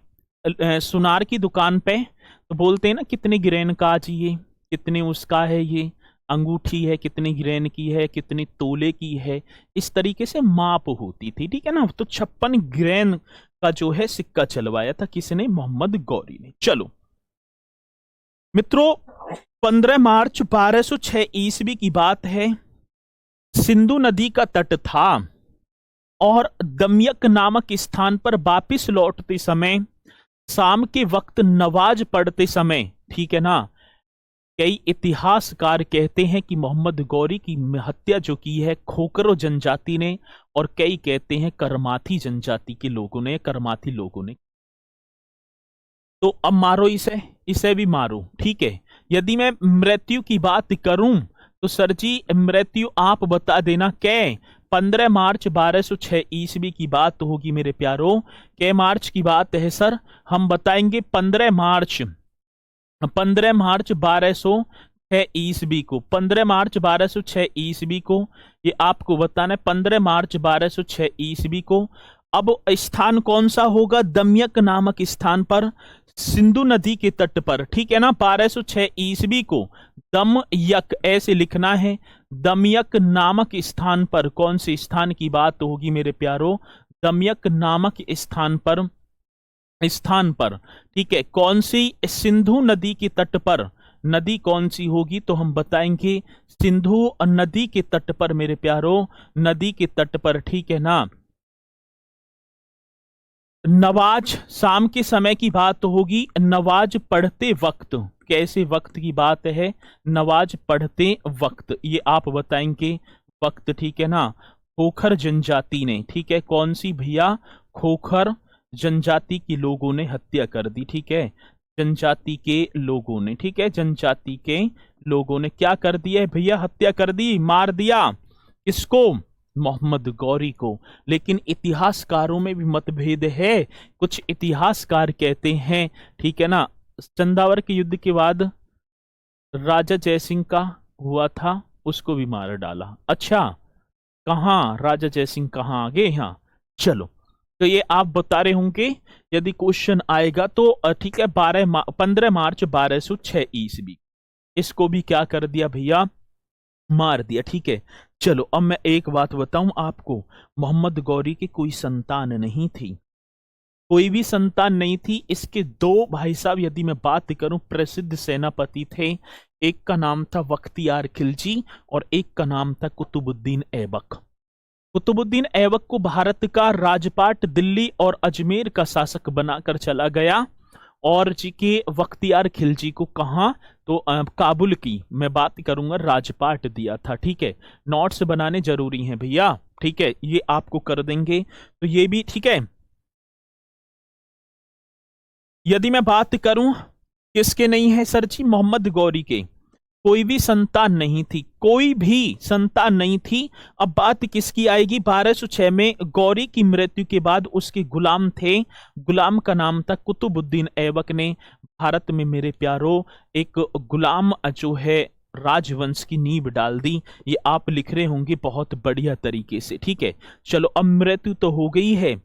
सुनार की दुकान पे तो बोलते हैं ना कितने गिरैन का आज ये, कितने उसका है, ये अंगूठी है कितने गिरैन की है, कितने तोले की है, इस तरीके से माप होती थी। ठीक है ना। तो 56 गिरैन का जो है सिक्का चलवाया था किसने? मोहम्मद गौरी ने। चलो मित्रों, 15 मार्च 1206 ईस्वी की बात है। सिंधु नदी का तट था और दमयक नामक स्थान पर वापिस लौटते समय, शाम के वक्त नमाज पढ़ते समय, ठीक है ना, कई इतिहासकार कहते हैं कि मोहम्मद गौरी की हत्या जो की है खोकरो जनजाति ने, और कई कहते हैं करमाथी जनजाति के लोगों ने, करमाथी लोगों ने। तो अब मारो इसे भी मारो। ठीक है, यदि मैं मृत्यु की बात करूं तो सर जी मृत्यु आप बता देना। कै 15 मार्च 1206 ईस्वी की बात होगी मेरे प्यारों। कै मार्च की बात है सर? हम बताएंगे 15 मार्च 1206 ईस्वी को। 15 मार्च 1206 ईस्वी को, ये आपको बताना है। 15 मार्च 1206 ईस्वी को। अब स्थान कौन सा होगा? दमयक नामक स्थान पर, सिंधु नदी के तट पर। ठीक है ना, 1206 ईस्वी को दमयक ऐसे लिखना है। दमयक नामक स्थान पर, कौन से स्थान की बात होगी मेरे प्यारों? दमयक नामक स्थान पर, ठीक है। कौन सी? सिंधु नदी के तट पर। नदी कौन सी होगी? तो हम बताएंगे सिंधु नदी के तट पर मेरे प्यारों, नदी के तट पर। ठीक है ना। नवाज, शाम के समय की बात होगी। नवाज पढ़ते वक्त, कैसे वक्त की बात है? नवाज पढ़ते वक्त, ये आप बताएंगे वक्त। ठीक है ना। खोखर जनजाति ने, ठीक है, कौन सी भैया? खोखर जनजाति के लोगों ने हत्या कर दी। ठीक है, जनजाति के लोगों ने, ठीक है, जनजाति के लोगों ने क्या कर दिया भैया? हत्या कर दी, मार दिया। किसको? मोहम्मद गौरी को। लेकिन इतिहासकारों में भी मतभेद है। कुछ इतिहासकार कहते हैं, ठीक है ना, चंदावर के युद्ध के बाद राजा जयसिंह का हुआ था, उसको भी मार डाला। अच्छा, कहां राजा जयसिंह कहां? आगे यहाँ। चलो, तो ये आप बता रहे होंगे यदि क्वेश्चन आएगा तो। ठीक है, 15 मार्च 1206 ईस्वी, इसको भी क्या कर दिया भैया? मार दिया। ठीक है, चलो अब मैं एक बात बताऊं आपको, मोहम्मद गौरी की कोई संतान नहीं थी। कोई भी संतान नहीं थी। इसके दो भाई साहब यदि मैं बात करूं प्रसिद्ध सेनापति थे, एक का नाम था बख्तियार खिलजी और एक का नाम था कुतुबुद्दीन ऐबक। कुतुबुद्दीन ऐबक को भारत का राजपाट दिल्ली और अजमेर का शासक बनाकर चला गया और जी के बख्तियार खिलजी को कहा तो काबुल की मैं बात करूंगा राजपाट दिया था। ठीक है, नोट्स बनाने जरूरी हैं भैया। ठीक है, ये आपको कर देंगे तो ये भी ठीक है। यदि मैं बात करूं किसके नहीं है सर जी, मोहम्मद गौरी के कोई भी संतान नहीं थी, कोई भी संतान नहीं थी। अब बात किसकी आएगी, 1206 में गौरी की मृत्यु के बाद उसके गुलाम थे, गुलाम का नाम था कुतुबुद्दीन ऐबक ने भारत में मेरे प्यारो एक गुलाम जो है राजवंश की नींव डाल दी। ये आप लिख रहे होंगे बहुत बढ़िया तरीके से। ठीक है, चलो अब मृत्यु तो हो गई है।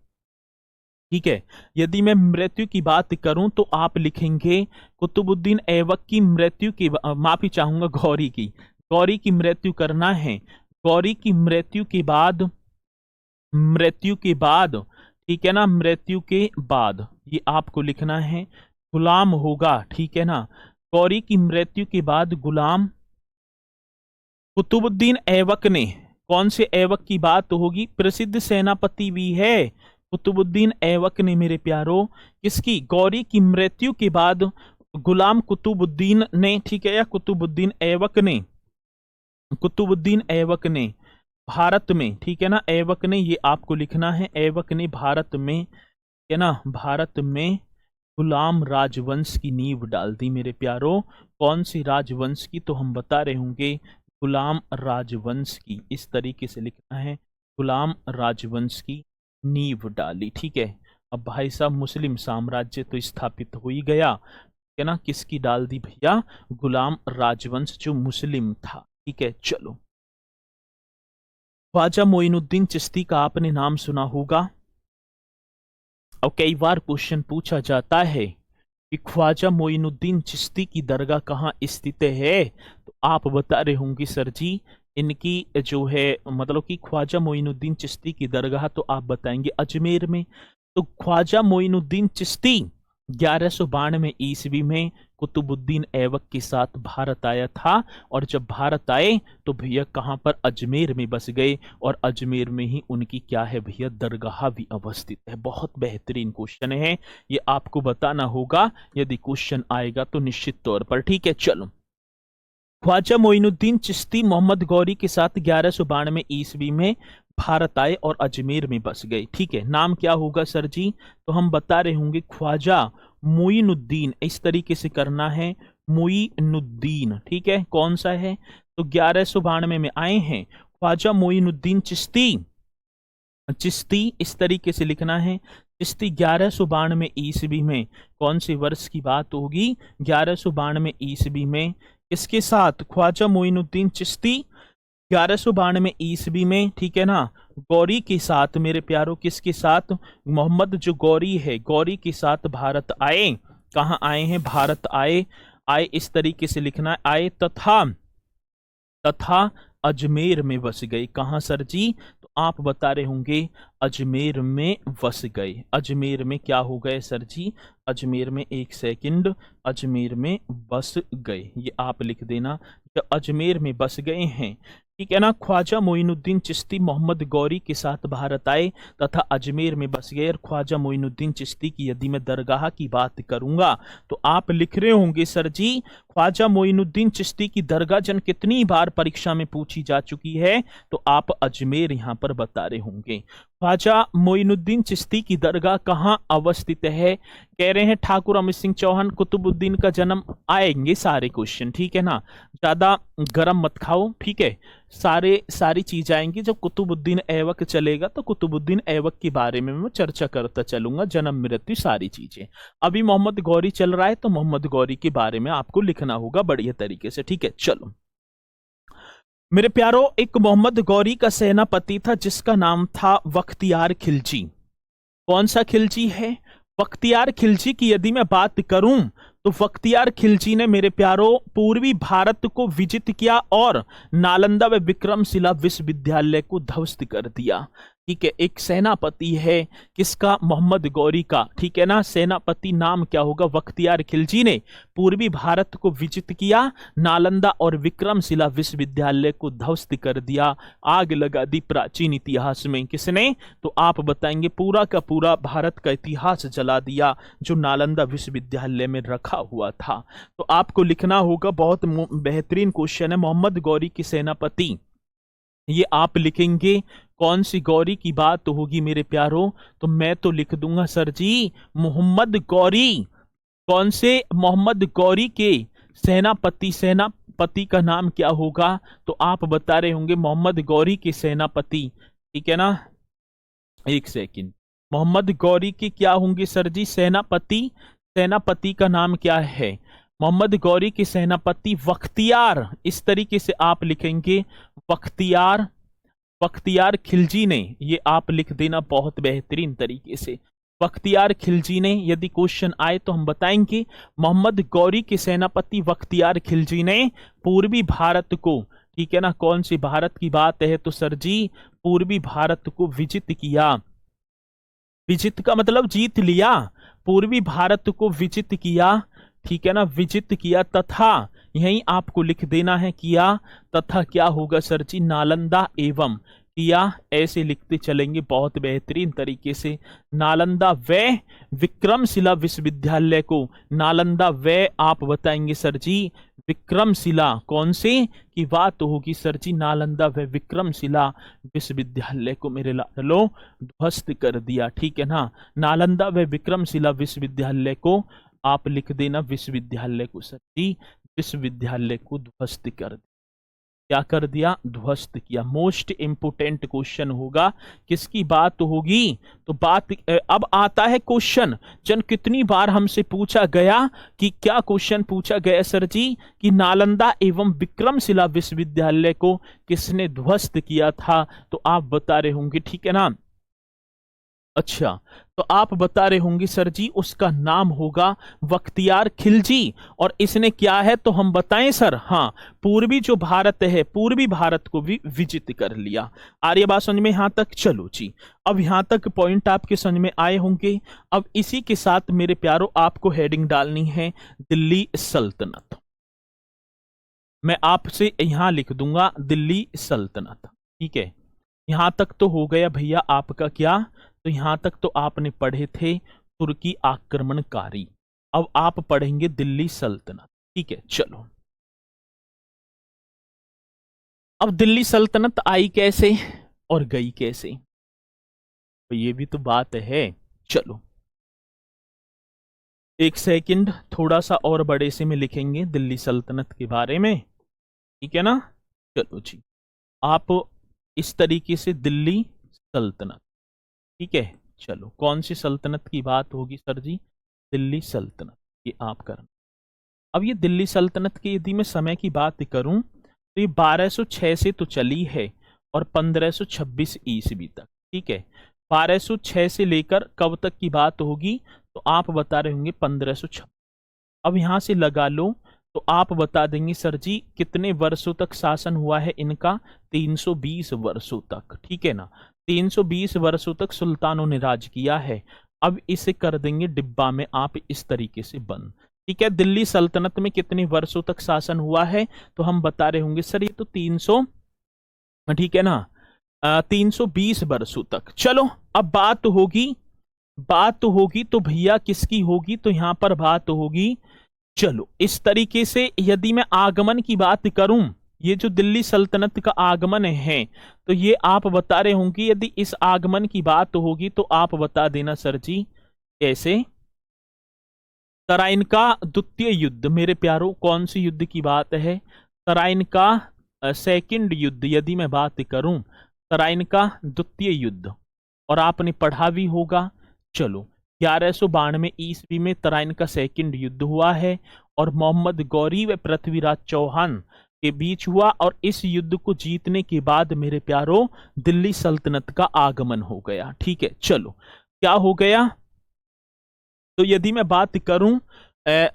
ठीक है, यदि मैं मृत्यु की बात करूं तो आप लिखेंगे कुतुबुद्दीन ऐबक की मृत्यु की माफी चाहूंगा गौरी की मृत्यु करना है। गौरी की मृत्यु के बाद ठीक है ना, मृत्यु के बाद ये आपको लिखना है गुलाम होगा। ठीक है ना, गौरी की मृत्यु के बाद गुलाम कुतुबुद्दीन ऐबक ने, कौन से ऐबक की बात होगी, प्रसिद्ध सेनापति भी है कुतुबुद्दीन ऐबक ने मेरे प्यारो किसकी, गौरी की मृत्यु के बाद गुलाम कुतुबुद्दीन ने, ठीक है, या कुतुबुद्दीन ऐबक ने भारत में, ठीक है ना, ऐबक ने, ये आपको लिखना है, ऐबक ने भारत में, ठीक है ना, भारत में गुलाम राजवंश की नींव डाल दी मेरे प्यारो। कौन सी राजवंश की, तो हम बता रहे होंगे गुलाम राजवंश की, इस तरीके से लिखना है, गुलाम राजवंश की नींव डाली। ठीक है, अब भाई साहब मुस्लिम साम्राज्य तो स्थापित हो ही गया, ठीक है ना, किसकी डाल दी भैया, गुलाम राजवंश जो मुस्लिम था। ठीक है, चलो ख्वाजा मोइनुद्दीन चिश्ती का आपने नाम सुना होगा और कई बार क्वेश्चन पूछा जाता है कि ख्वाजा मोइनुद्दीन चिश्ती की दरगाह कहाँ स्थित है, तो आप बता रहे होंगे सर जी इनकी जो है मतलब कि ख्वाजा मोइनुद्दीन चिश्ती की दरगाह, तो आप बताएंगे अजमेर में। तो ख्वाजा मोइनुद्दीन चिश्ती 1192 ईस्वी में कुतुबुद्दीन ऐबक के साथ भारत आया था और जब भारत आए तो भैया कहाँ पर, अजमेर में बस गए और अजमेर में ही उनकी क्या है भैया, दरगाह भी अवस्थित है। बहुत बेहतरीन क्वेश्चन है, ये आपको बताना होगा यदि क्वेश्चन आएगा तो निश्चित तौर पर। ठीक है, चलो ख्वाजा मोइनुद्दीन चिश्ती मोहम्मद गौरी के साथ 1192 ईस्वी में भारत आए और अजमेर में बस गए। ठीक है, नाम क्या होगा सर जी, तो हम बता रहे होंगे ख्वाजा मोइनुद्दीन, इस तरीके से करना है मोइनुद्दीन। ठीक है, कौन सा है, तो 1192 में आए हैं ख्वाजा मोइनुद्दीन चिश्ती, इस तरीके से लिखना है चिश्ती 1192 ईस्वी में, कौन से वर्ष की बात होगी, 1192 ईस्वी में इसके साथ ख्वाजा मोइनुद्दीन चिश्ती 1192 ईस्वी में, ठीक है ना, गौरी के साथ मेरे प्यारों, किसके साथ, मोहम्मद जो गौरी है, गौरी के साथ भारत आए। कहाँ आए हैं, भारत आए, इस तरीके से लिखना है, आए तथा अजमेर में बस गए। कहाँ सर जी, तो आप बता रहे होंगे अजमेर में बस गए। अजमेर में क्या हो गए सर जी, अजमेर में, एक सेकंड, अजमेर में बस गए, ये आप लिख देना, जब अजमेर में बस गए हैं। ठीक है ना, ख्वाजा मोइनुद्दीन चिश्ती मोहम्मद गौरी के साथ भारत आए तथा अजमेर में बस गए। और ख्वाजा मोइनुद्दीन चिश्ती की यदि मैं दरगाह की बात करूंगा तो आप लिख रहे होंगे सर जी ख्वाजा मोइनुद्दीन चिश्ती की दरगाह जन कितनी बार परीक्षा में पूछी जा चुकी है, तो आप अजमेर यहां पर बता रहे होंगे। ख्वाजा मोइनुद्दीन चिश्ती की दरगाह कहां अवस्थित है, कह रहे हैं ठाकुर अमित सिंह चौहान, कुतुबुद्दीन का जन्म, आएंगे सारे क्वेश्चन। ठीक है ना, ज्यादा गरम मत खाओ। ठीक है, सारी चीज आएंगी। जब कुतुबुद्दीन ऐबक चलेगा तो कुतुबुद्दीन ऐबक के बारे में मैं चर्चा करता चलूंगा, जन्म मृत्यु सारी चीजें। अभी मोहम्मद गौरी चल रहा है तो मोहम्मद गौरी के बारे में आपको लिखना होगा बढ़िया तरीके से। ठीक है, चलो मेरे प्यारो, एक मोहम्मद गौरी का सेनापति था जिसका नाम था बख्तियार खिलजी। कौन सा खिलजी है, बख्तियार खिलजी की यदि मैं बात करूं तो बख्तियार खिलजी ने मेरे प्यारो पूर्वी भारत को विजित किया और नालंदा व विक्रमशिला विश्वविद्यालय को ध्वस्त कर दिया। ठीक है, एक सेनापति है किसका, मोहम्मद गौरी का, ठीक है ना। सेनापति नाम क्या होगा, बख्तियार खिलजी ने पूर्वी भारत को विजित किया, नालंदा और विक्रमशिला विश्वविद्यालय को ध्वस्त कर दिया, आग लगा दी प्राचीन इतिहास में। किसने, तो आप बताएंगे पूरा का पूरा भारत का इतिहास जला दिया जो नालंदा विश्वविद्यालय में रखा हुआ था। तो आपको लिखना होगा, बहुत बेहतरीन क्वेश्चन है, मोहम्मद गौरी की सेनापति, ये आप लिखेंगे कौन सी गौरी की बात तो होगी मेरे प्यारों, तो मैं तो लिख दूंगा सर जी मोहम्मद गौरी। कौन से, मोहम्मद गौरी के सेनापति का नाम क्या होगा, तो आप बता रहे होंगे मोहम्मद गौरी के सेनापति, ठीक है ना। एक सेकंड, मोहम्मद गौरी के क्या होंगे सर जी, सेनापति, सेनापति का नाम क्या है, मोहम्मद गौरी के सेनापति बख्तियार, इस तरीके से आप लिखेंगे बख्तियार, बख्तियार खिलजी ने, ये आप लिख देना बहुत बेहतरीन तरीके से, बख्तियार खिलजी ने। यदि क्वेश्चन आए तो हम बताएंगे मोहम्मद गौरी के सेनापति बख्तियार खिलजी ने पूर्वी भारत को, ठीक है ना, कौन सी भारत की बात है, तो सर जी पूर्वी भारत को विजित किया, विजित का मतलब जीत लिया, पूर्वी भारत को विजित किया, ठीक है ना, विजित किया, तथा यही आपको लिख देना है किया, तथा क्या होगा सर जी, नालंदा एवं किया, ऐसे लिखते चलेंगे बहुत बेहतरीन तरीके से। नालंदा व विक्रमशिला विश्वविद्यालय को, नालंदा व आप बताएंगे सर जी विक्रमशिला, कौन से की बात होगी सर जी, नालंदा व विक्रमशिला विश्वविद्यालय को मेरे लालो ध्वस्त कर दिया, ठीक है ना। नालंदा व विक्रमशिला विश्वविद्यालय को आप लिख देना विश्वविद्यालय को सर जी, विश्वविद्यालय को ध्वस्त कर दिया, क्या कर दिया, ध्वस्त किया। मोस्ट इंपोर्टेंट क्वेश्चन होगा, किसकी बात होगी, तो बात अब आता है क्वेश्चन, जन कितनी बार हमसे पूछा गया कि क्या क्वेश्चन पूछा गया सर जी, कि नालंदा एवं विक्रमशिला विश्वविद्यालय को किसने ध्वस्त किया था, तो आप बता रहे होंगे, ठीक है ना। अच्छा, तो आप बता रहे होंगे सर जी उसका नाम होगा बख्तियार खिलजी, और इसने क्या है तो हम बताएं सर, हाँ पूर्वी जो भारत है, पूर्वी भारत को भी विजित कर लिया। आर्य बात समझ में यहां तक, चलो जी अब यहां तक पॉइंट आपके समझ में आए होंगे। अब इसी के साथ मेरे प्यारों आपको हेडिंग डालनी है दिल्ली सल्तनत, मैं आपसे यहां लिख दूंगा दिल्ली सल्तनत, ठीक है। यहां तक तो हो गया भैया आपका क्या, तो यहां तक तो आपने पढ़े थे तुर्की आक्रमणकारी, अब आप पढ़ेंगे दिल्ली सल्तनत, ठीक है। चलो अब दिल्ली सल्तनत आई कैसे और गई कैसे, तो ये भी तो बात है। चलो एक सेकंड, थोड़ा सा और बड़े से में लिखेंगे दिल्ली सल्तनत के बारे में, ठीक है ना। चलो जी आप इस तरीके से दिल्ली सल्तनत, ठीक है। चलो कौन सी सल्तनत की बात होगी सर जी, दिल्ली सल्तनत, ये आप करना। अब ये दिल्ली सल्तनत की यदि मैं समय की बात करूं तो ये 1206 से तो चली है और 1526 ईस्वी तक, ठीक है। 1206 से लेकर कब तक की बात होगी, तो आप बता रहे होंगे 1526। अब यहां से लगा लो, तो आप बता देंगे सर जी कितने वर्षों तक शासन हुआ है इनका, 320 वर्षों तक, ठीक है ना। 320 वर्षों तक सुल्तानों ने राज किया है। अब इसे कर देंगे डिब्बा में आप इस तरीके से बंद, ठीक है। दिल्ली सल्तनत में कितने वर्षों तक शासन हुआ है, तो हम बता रहे होंगे सर ये तो 300, ठीक है ना, 320 वर्षों तक। चलो अब बात होगी तो भैया किसकी होगी, तो यहां पर बात होगी, चलो इस तरीके से यदि मैं आगमन की बात करूं, ये जो दिल्ली सल्तनत का आगमन है, तो ये आप बता रहे होंगे यदि इस आगमन की बात होगी तो आप बता देना सर जी कैसे, तराइन का द्वितीय युद्ध, मेरे प्यारों कौन सी युद्ध की बात है, तराइन का सेकंड युद्ध, यदि मैं बात करूं तराइन का द्वितीय युद्ध, और आपने पढ़ा भी होगा। चलो 1192 ईस्वी में तराइन का सेकंड युद्ध हुआ है और मोहम्मद गौरी व पृथ्वीराज चौहान के बीच हुआ, और इस युद्ध को जीतने के बाद मेरे प्यारों दिल्ली सल्तनत का आगमन हो गया, ठीक है। चलो क्या हो गया, तो यदि मैं बात करूं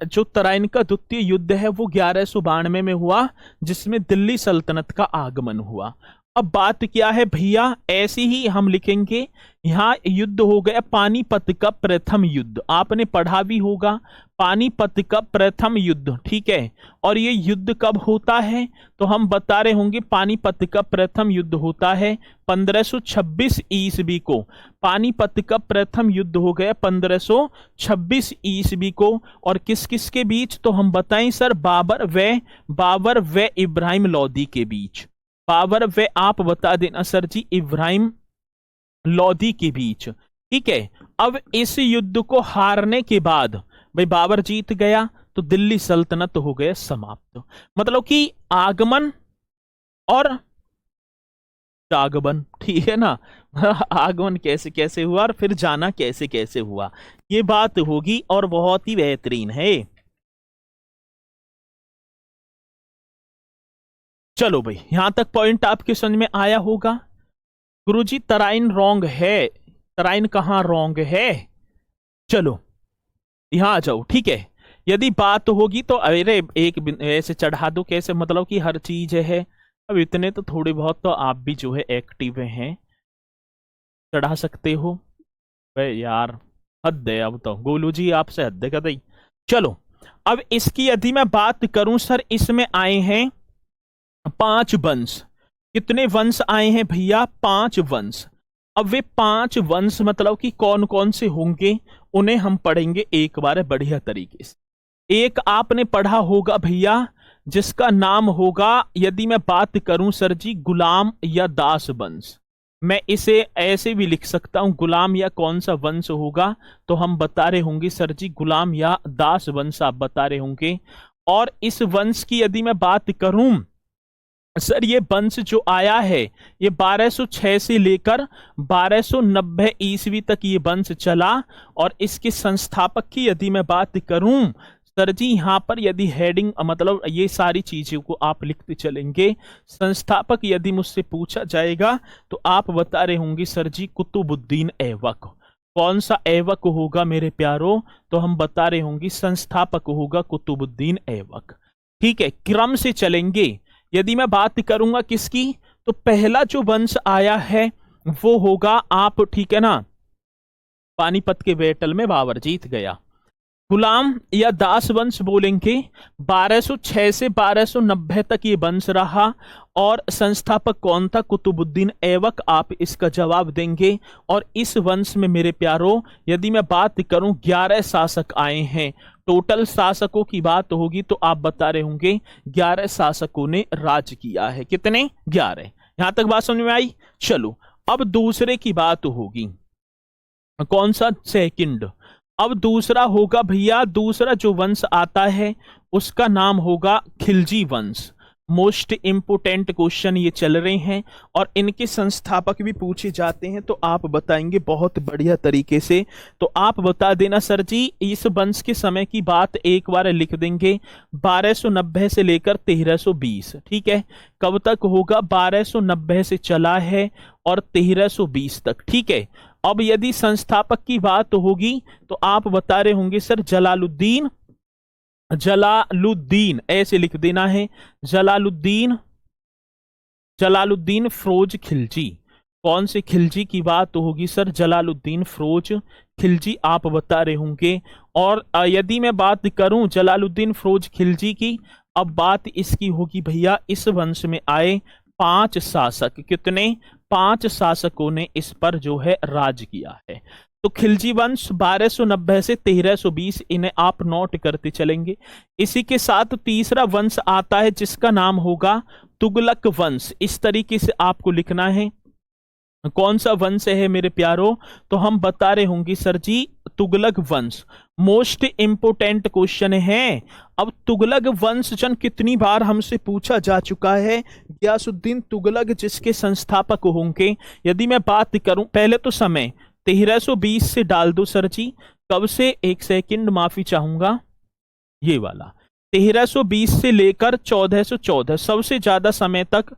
जो तराइन का द्वितीय युद्ध है वो 1192 में हुआ, जिसमें दिल्ली सल्तनत का आगमन हुआ। अब बात क्या है भैया, ऐसे ही हम लिखेंगे, यहाँ युद्ध हो गया पानीपत का प्रथम युद्ध, आपने पढ़ा भी होगा पानीपत का प्रथम युद्ध, ठीक है। और ये युद्ध कब होता है, तो हम बता रहे होंगे पानीपत का प्रथम युद्ध होता है 1526 ईस्वी को। पानीपत का प्रथम युद्ध हो गया 1526 ईस्वी को। और किस किस के बीच, तो हम बताएं सर, बाबर व इब्राहिम लोदी के बीच। बाबर व आप बता देना सर जी इब्राहिम लोदी के बीच, ठीक है। अब इस युद्ध को हारने के बाद भाई बाबर जीत गया तो दिल्ली सल्तनत हो गया समाप्त। मतलब कि आगमन और जागमन, ठीक है ना। आगमन कैसे कैसे हुआ और फिर जाना कैसे कैसे हुआ, ये बात होगी और बहुत ही बेहतरीन है। चलो भाई, यहां तक पॉइंट आपके समझ में आया होगा। गुरुजी तराइन रॉन्ग है, तराइन कहाँ रॉन्ग है, चलो यहां आ जाओ, ठीक है। यदि बात होगी तो अरे एक ऐसे चढ़ा दो कैसे, मतलब कि हर चीज है। अब इतने तो थोड़े बहुत तो आप भी जो है एक्टिव हैं, चढ़ा सकते हो। भाई यार हद है, अब तो गोलू जी आपसे हद है कतई। चलो अब इसकी यदि मैं बात करूं सर, इसमें आए हैं 5 वंश। कितने वंश आए हैं भैया, 5 वंश। अब वे 5 वंश मतलब कि कौन कौन से होंगे, उन्हें हम पढ़ेंगे एक बार बढ़िया तरीके से। एक आपने पढ़ा होगा भैया जिसका नाम होगा, यदि मैं बात करूं सर जी, गुलाम या दास वंश। मैं इसे ऐसे भी लिख सकता हूं, गुलाम या कौन सा वंश होगा, तो हम बता रहे होंगे सर जी गुलाम या दास वंश आप बता रहे होंगे। और इस वंश की यदि मैं बात करूं सर, ये वंश जो आया है ये 1206 से लेकर 1290 ईस्वी तक ये वंश चला। और इसके संस्थापक की यदि मैं बात करूं सर जी, यहां पर यदि हेडिंग मतलब ये सारी चीजों को आप लिखते चलेंगे। संस्थापक यदि मुझसे पूछा जाएगा तो आप बता रहे होंगे सर जी कुतुबुद्दीन ऐबक। कौन सा ऐबक होगा मेरे प्यारो, तो हम बता रहे होंगे संस्थापक होगा कुतुबुद्दीन ऐबक, ठीक है। क्रम से चलेंगे। यदि मैं बात करूंगा किसकी, तो पहला जो वंश आया है वो होगा आप, ठीक है ना, पानीपत के बैटल में बाबर जीत गया। गुलाम या दास वंश बोलेंगे 1206 से 1290 तक ये वंश रहा। और संस्थापक कौन था, कुतुबुद्दीन ऐबक, आप इसका जवाब देंगे। और इस वंश में मेरे प्यारो यदि मैं बात करूं 11 शासक आए हैं। टोटल शासकों की बात होगी तो आप बता रहे होंगे 11 शासकों ने राज किया है। कितने, 11। यहां तक बात समझ में आई। चलो अब दूसरे की बात होगी, कौन सा, सेकंड। अब दूसरा होगा भैया, दूसरा जो वंश आता है उसका नाम होगा खिलजी वंश। मोस्ट इंपोर्टेंट क्वेश्चन ये चल रहे हैं और इनके संस्थापक भी पूछे जाते हैं, तो आप बताएंगे बहुत बढ़िया तरीके से। तो आप बता देना सर जी, इस वंश के समय की बात एक बार लिख देंगे 1290 से लेकर 1320, ठीक है। कब तक होगा, 1290 से चला है और 1320 तक, ठीक है। अब यदि संस्थापक की बात होगी तो आप बता रहे होंगे सर जलालुद्दीन, जलालुद्दीन ऐसे लिख देना है, जलालुद्दीन, जलालुद्दीन फिरोज खिलजी। कौन से खिलजी की बात होगी सर, जलालुद्दीन फिरोज खिलजी आप बता रहे होंगे। और यदि मैं बात करूं जलालुद्दीन फिरोज खिलजी की, अब बात इसकी होगी भैया, इस वंश में आए 5 शासक। कितने, 5 शासकों ने इस पर जो है राज किया है। तो खिलजी वंश 1290 से 1320, इन्हें आप नोट करते चलेंगे। इसी के साथ तीसरा वंश आता है जिसका नाम होगा तुगलक वंश। इस तरीके से आपको लिखना है। कौन सा वंश है मेरे प्यारो, तो हम बता रहे होंगे सर जी तुगलक वंश। मोस्ट इंपोर्टेंट क्वेश्चन है। अब तुगलक वंश जन कितनी बार हमसे पूछा जा चुका है, गियासुद्दीन तुगलक जिसके संस्थापक होंगे। यदि मैं बात करूं, पहले तो समय 1320 से डाल दो सर जी, कब से, एक सेकंड माफी चाहूंगा, ये वाला 1320 से लेकर 1414, सबसे ज्यादा समय तक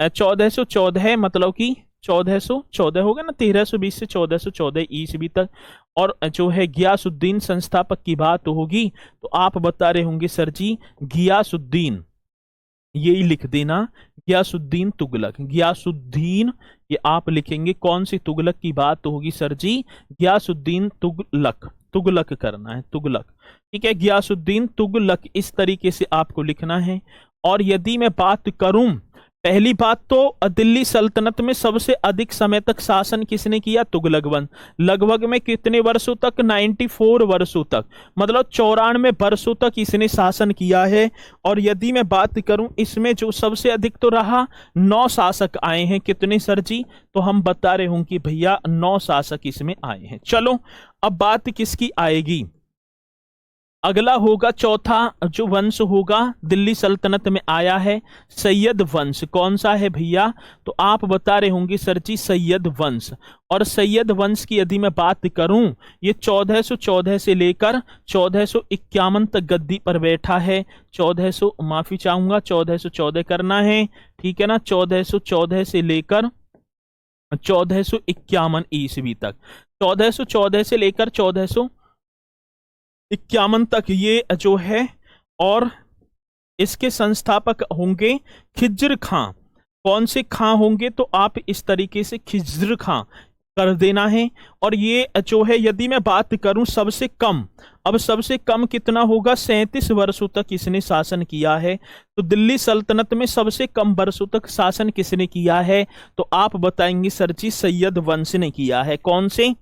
1414, मतलब कि 1414 होगा ना, 1320 से 1414 ईस्वी तक। और जो है गियासुद्दीन संस्थापक की बात होगी तो आप बता रहे होंगे सर जी गियासुद्दीन, यही लिख देना, गियासुद्दीन तुगलक। गियासुद्दीन, ये आप लिखेंगे, कौन सी तुगलक की बात होगी सर जी? गियासुद्दीन तुगलक, तुगलक करना है, तुगलक। ठीक है, गियासुद्दीन तुगलक, इस तरीके से आपको लिखना है। और यदि मैं बात करूं, पहली बात तो दिल्ली सल्तनत में सबसे अधिक समय तक शासन किसने किया? तुगलक वंश। लगभग में कितने वर्षों तक? 94 वर्षों तक, मतलब 94 वर्षों तक इसने शासन किया है। और यदि मैं बात करूं, इसमें जो सबसे अधिक तो रहा, 9 शासक आए हैं। कितने सर जी? तो हम बता रहे हूं कि भैया 9 शासक इसमें आए हैं। चलो, अब बात किसकी आएगी? अगला होगा चौथा जो वंश होगा दिल्ली सल्तनत में आया है, सैयद वंश। कौन सा है भैया? तो आप बता रहे होंगे सर जी, सैयद वंश। और सैयद वंश की यदि मैं बात करूं, ये 1414 से लेकर 1451 तक गद्दी पर बैठा है। 1400, माफी चाहूंगा, 1414 करना है, ठीक है ना। 1414 से लेकर 1451 ईस्वी तक, 1414 से लेकर 1451 तक ये जो है। और इसके संस्थापक होंगे खिज्र खां। कौन से खां होंगे? तो आप इस तरीके से खिज्र खां कर देना है। और ये जो है, यदि मैं बात करूं सबसे कम, अब सबसे कम कितना होगा? 37 वर्षों तक इसने शासन किया है। तो दिल्ली सल्तनत में सबसे कम वर्षों तक शासन किसने किया है? तो आप बताएंगे सर जी, सैयद वंश ने किया है। कौन से?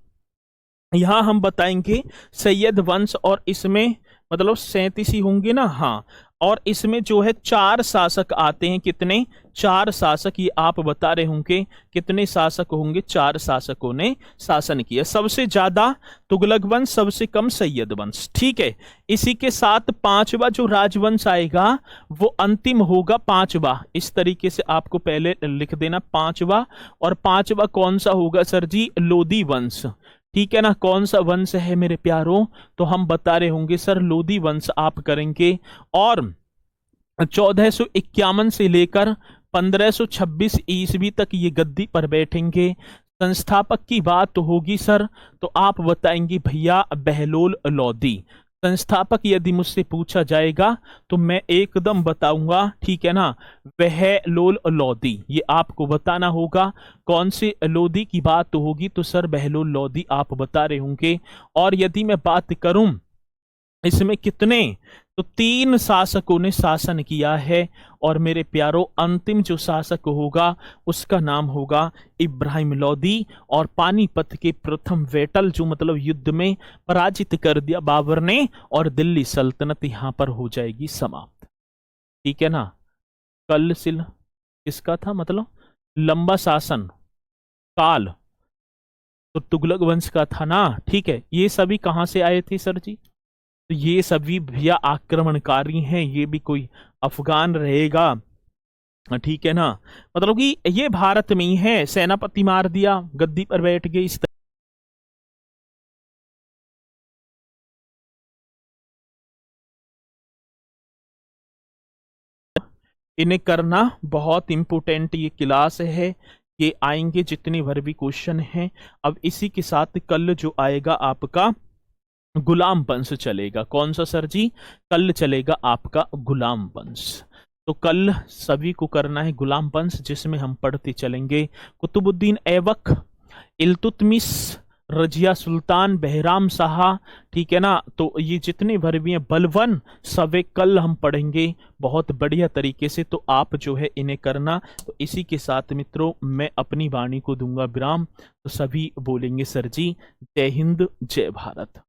यहां हम बताएंगे सैयद वंश। और इसमें मतलब 37 ही होंगे ना, हाँ। और इसमें जो है 4 शासक आते हैं। कितने? 4 शासक, ये आप बता रहे होंगे कितने शासक होंगे? 4 शासकों ने शासन किया। सबसे ज्यादा तुगलक वंश, सबसे कम सैयद वंश। ठीक है, इसी के साथ 5वां जो राजवंश आएगा वो अंतिम होगा, 5वां। इस तरीके से आपको पहले लिख देना, 5वां। और 5वां कौन सा होगा सर जी? लोदी वंश। ठीक है ना। कौन सा वंश है मेरे प्यारों? तो हम बता रहे होंगे सर, लोदी वंश आप करेंगे। और 1451 से लेकर 1526 ईस्वी तक ये गद्दी पर बैठेंगे। संस्थापक की बात होगी सर, तो आप बताएंगे भैया बहलोल लोदी। संस्थापक यदि मुझसे पूछा जाएगा तो मैं एकदम बताऊंगा, ठीक है ना, बहलोल लोदी। ये आपको बताना होगा। कौन से लोदी की बात होगी? तो सर बहलोल लोदी आप बता रहे होंगे। और यदि मैं बात करूं इसमें कितने, तो 3 शासकों ने शासन किया है। और मेरे प्यारों, अंतिम जो शासक होगा उसका नाम होगा इब्राहिम लोदी। और पानीपत के प्रथम वेटल, जो मतलब युद्ध में पराजित कर दिया बाबर ने, और दिल्ली सल्तनत यहां पर हो जाएगी समाप्त। ठीक है ना। कलसिल किसका था? मतलब लंबा शासन काल तो तुगलक वंश का था ना। ठीक है, ये सभी कहां से आए थे सर जी? तो ये सभी भैया आक्रमणकारी हैं। ये भी कोई अफगान रहेगा, ठीक है ना। मतलब कि ये भारत में ही है। सेनापति मार दिया, गद्दी पर बैठ गए। इस इन्हें करना बहुत इंपोर्टेंट ये क्लास है। ये आएंगे जितने भर भी क्वेश्चन हैं। अब इसी के साथ कल जो आएगा आपका गुलाम वंश चलेगा। कौन सा सर जी? कल चलेगा आपका गुलाम वंश। तो कल सभी को करना है गुलाम वंश, जिसमें हम पढ़ते चलेंगे कुतुबुद्दीन ऐबक, इल्तुतमिश, रजिया सुल्तान, बहराम शाह। ठीक है ना। तो ये जितने भर भी हैं, बलवन, सवे कल हम पढ़ेंगे बहुत बढ़िया तरीके से। तो आप जो है इन्हें करना। तो इसी के साथ मित्रों मैं अपनी वाणी को दूंगा विराम। तो सभी बोलेंगे सर जी, जय हिंद, जय भारत।